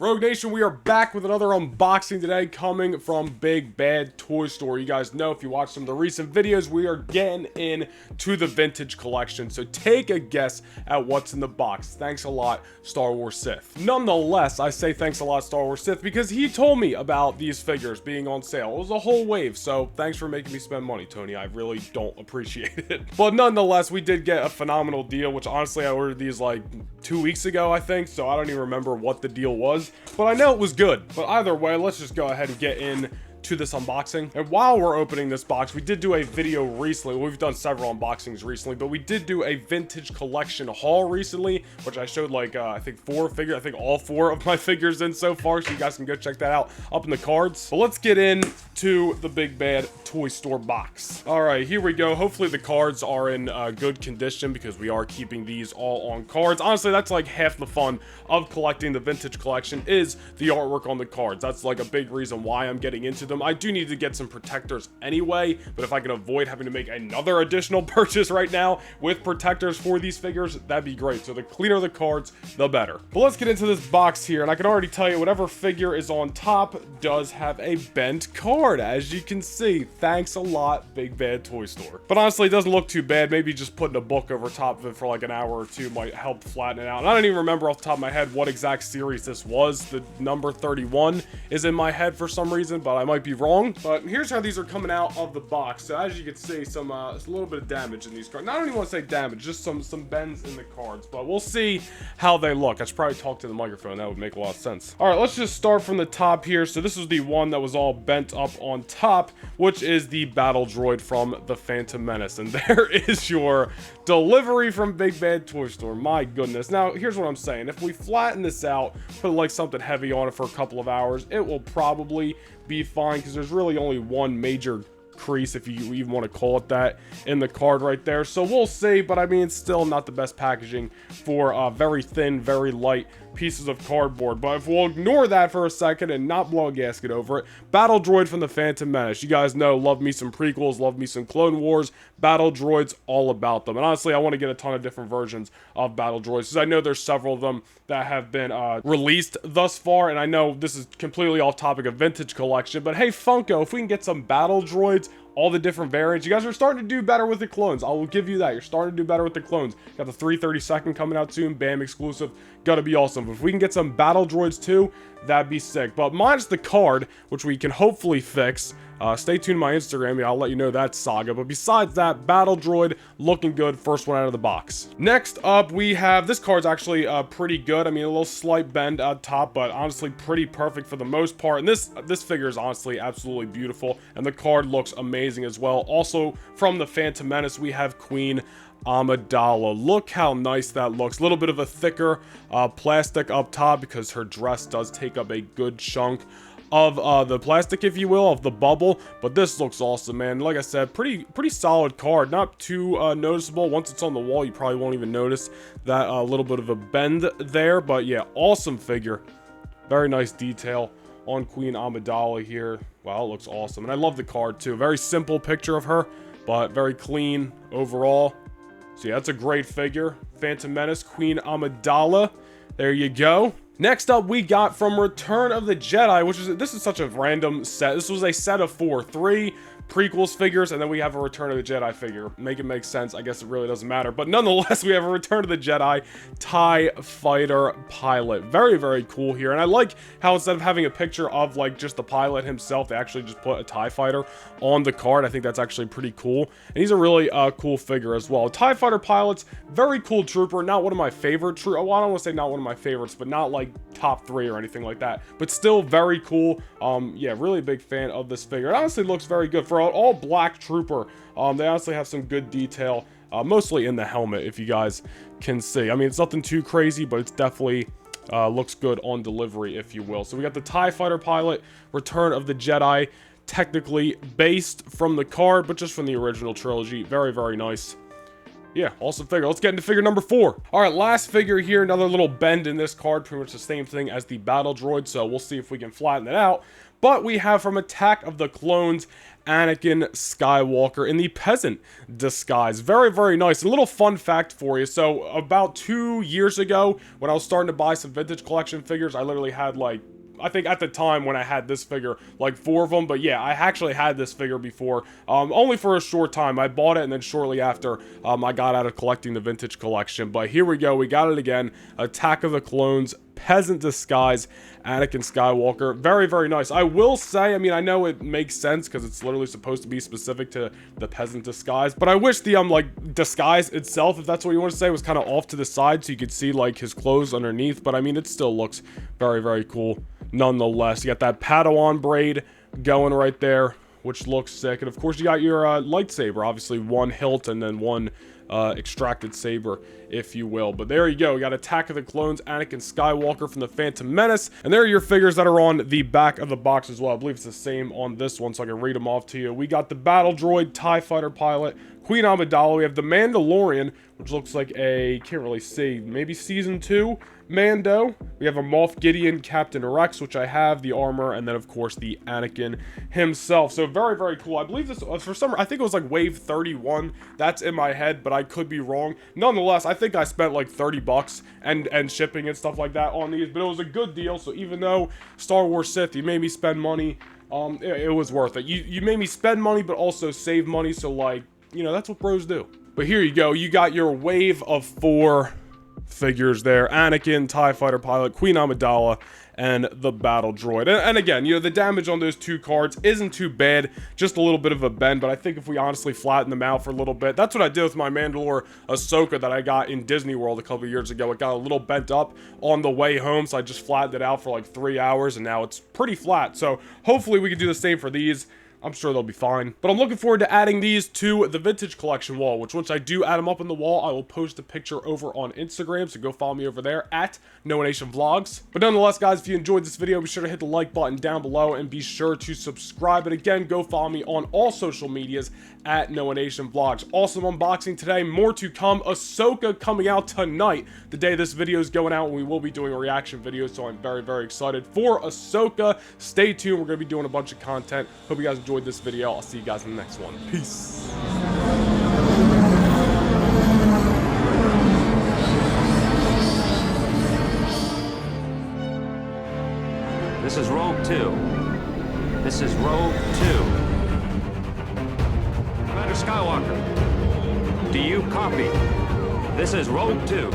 Rogue Nation, we are back with another unboxing today coming from Big Bad Toy Store. You guys know if you watch some of the recent videos, we are getting into the vintage collection. So take a guess at what's in the box. Thanks a lot, Star Wars Sith. Nonetheless, I say thanks a lot, Star Wars Sith, because he told me about these figures being on sale. It was a whole wave, so thanks for making me spend money, Tony. I really don't appreciate it. But nonetheless, we did get a phenomenal deal, which honestly, I ordered these like 2 weeks ago, I think, so I don't even remember what the deal was. But I know it was good. But either way, let's just go ahead and get in to this unboxing. And while we're opening this box, we did do a video recently. We've done several unboxings recently, but we did do a vintage collection haul recently, which I showed like I think all 4 of my figures in so far, so you guys can go check that out up in the cards. But let's get into the Big Bad Toy Store box. All right, here we go. Hopefully the cards are in good condition, because we are keeping these all on cards. Honestly, that's like half the fun of collecting the vintage collection, is the artwork on the cards. That's like a big reason why I'm getting into them. I do need to get some protectors anyway, but if I can avoid having to make another additional purchase right now with protectors for these figures, that'd be great. So the cleaner the cards, the better. But let's get into this box here, and I can already tell you whatever figure is on top does have a bent card, as you can see. Thanks a lot, Big Bad Toy Store. But honestly, it doesn't look too bad. Maybe just putting a book over top of it for like an hour or two might help flatten it out. And I don't even remember off the top of my head what exact series this was. The number 31 is in my head for some reason, but I might be wrong. But here's how these are coming out of the box. So as you can see, it's a little bit of damage in these cards. Now, I don't even want to say damage, just some bends in the cards, but we'll see how they look. I should probably talk to the microphone. That would make a lot of sense. All right, let's just start from the top here. So this is the one that was all bent up on top, which is the Battle Droid from the Phantom Menace. And there is your delivery from Big Bad Toy Store. My goodness. Now, here's what I'm saying. If we flatten this out, put like something heavy on it for a couple of hours, it will probably be fine, because there's really only one major crease, if you even want to call it that, in the card right there. So we'll see, but I mean, it's still not the best packaging for very thin, very light pieces of cardboard. But if we'll ignore that for a second and not blow a gasket over it, Battle Droid from the Phantom Menace. You guys know, love me some prequels, love me some Clone Wars. Battle Droids, all about them. And honestly, I want to get a ton of different versions of Battle Droids, because I know there's several of them that have been released thus far. And I know this is completely off topic of vintage collection, but hey, Funko, if we can get some Battle Droids, all the different variants, you guys are starting to do better with the clones. I will give you that. You're starting to do better with the clones. Got the 332nd coming out soon, BAM exclusive. Gotta be awesome. But if we can get some Battle Droids too, that'd be sick. But minus the card, which we can hopefully fix. Stay tuned to my Instagram. I'll let you know that saga. But besides that, Battle Droid looking good. First one out of the box. Next up, we have, this card's actually pretty good. I mean, a little slight bend at top, but honestly pretty perfect for the most part. And this figure is honestly absolutely beautiful, and the card looks amazing as well. Also, from the Phantom Menace, we have Queen Amidala. Look how nice that looks. A little bit of a thicker plastic up top, because her dress does take up a good chunk of the plastic, if you will, of the bubble. But this looks awesome, man. Like I said, pretty solid card. Not too noticeable. Once it's on the wall, you probably won't even notice that little bit of a bend there. But yeah, awesome figure. Very nice detail on Queen Amidala here. Wow, it looks awesome. And I love the card too. Very simple picture of her, but very clean overall. So yeah, that's a great figure. Phantom Menace, Queen Amidala. There you go. Next up, we got from Return of the Jedi, this is such a random set. This was a set of 3 prequels figures, and then we have a Return of the Jedi figure. Make it make sense. I guess it really doesn't matter. But nonetheless, we have a Return of the Jedi TIE Fighter pilot. Very, very cool here. And I like how instead of having a picture of like just the pilot himself, they actually just put a TIE Fighter on the card. I think that's actually pretty cool. And he's a really cool figure as well. TIE Fighter pilots, very cool trooper. Not one of my favorite troopers. Well, I don't want to say not one of my favorites, but not like top 3 or anything like that. But still very cool. Yeah, really big fan of this figure. It honestly looks very good. For an all black trooper, they honestly have some good detail, mostly in the helmet, if you guys can see. I mean, it's nothing too crazy, but it's definitely looks good on delivery, if you will. So we got the TIE Fighter pilot, Return of the Jedi, technically based from the card, but just from the original trilogy. Very, very nice. Yeah, awesome figure. Let's get into figure number 4. All right, last figure here. Another little bend in this card. Pretty much the same thing as the Battle Droid, so we'll see if we can flatten it out. But we have from Attack of the Clones, Anakin Skywalker in the peasant disguise. Very, very nice. A little fun fact for you. So about 2 years ago, when I was starting to buy some vintage collection figures, I literally had like, I think at the time when I had this figure, like 4 of them. But yeah, I actually had this figure before, only for a short time. I bought it, and then shortly after, I got out of collecting the vintage collection. But here we go. We got it again. Attack of the Clones, peasant disguise, Anakin Skywalker. Very, very nice. I will say, I mean, I know it makes sense because it's literally supposed to be specific to the peasant disguise, but I wish the like disguise itself, if that's what you want to say, was kind of off to the side so you could see like his clothes underneath. But I mean, it still looks very, very cool nonetheless. You got that Padawan braid going right there, which looks sick. And of course, you got your lightsaber, obviously one hilt and then one extracted saber, if you will. But there you go. We got Attack of the Clones, Anakin Skywalker from the Phantom Menace. And there are your figures that are on the back of the box as well. I believe it's the same on this one, so I can read them off to you. We got the Battle Droid, TIE Fighter Pilot, Queen Amidala. We have the Mandalorian, which looks like a, can't really see, maybe Season 2 Mando. We have a Moff Gideon, Captain Rex, which I have, the armor, and then of course the Anakin himself. So very, very cool. I believe this, for some, I think it was like wave 31. That's in my head, but I could be wrong. Nonetheless, I think I spent like 30 bucks and shipping and stuff like that on these, but it was a good deal. So even though Star Wars Sith, you made me spend money, it was worth it. You made me spend money, but also save money. So like, you know, that's what bros do. But here you go. You got your wave of 4 figures there: Anakin, TIE Fighter Pilot, Queen Amidala, and the Battle Droid. And again, you know, the damage on those 2 cards isn't too bad, just a little bit of a bend, but I think if we honestly flatten them out for a little bit, that's what I did with my Mandalore Ahsoka that I got in Disney World a couple years ago. It got a little bent up on the way home, so I just flattened it out for like 3 hours, and now it's pretty flat. So hopefully we can do the same for these. I'm sure they'll be fine. But I'm looking forward to adding these to the vintage collection wall, which once I do add them up on the wall, I will post a picture over on Instagram, so go follow me over there at NoahNationVlogs. But nonetheless, guys, if you enjoyed this video, be sure to hit the like button down below and be sure to subscribe. And again, go follow me on all social medias at NoahNationVlogs. Awesome unboxing today. More to come. Ahsoka coming out tonight, the day this video is going out, and we will be doing a reaction video, so I'm very, very excited for Ahsoka. Stay tuned. We're going to be doing a bunch of content. Hope you guys enjoyed this video. I'll see you guys in the next one. Peace. This is Rogue 2. This is Rogue 2. Commander Skywalker, do you copy? This is Rogue 2.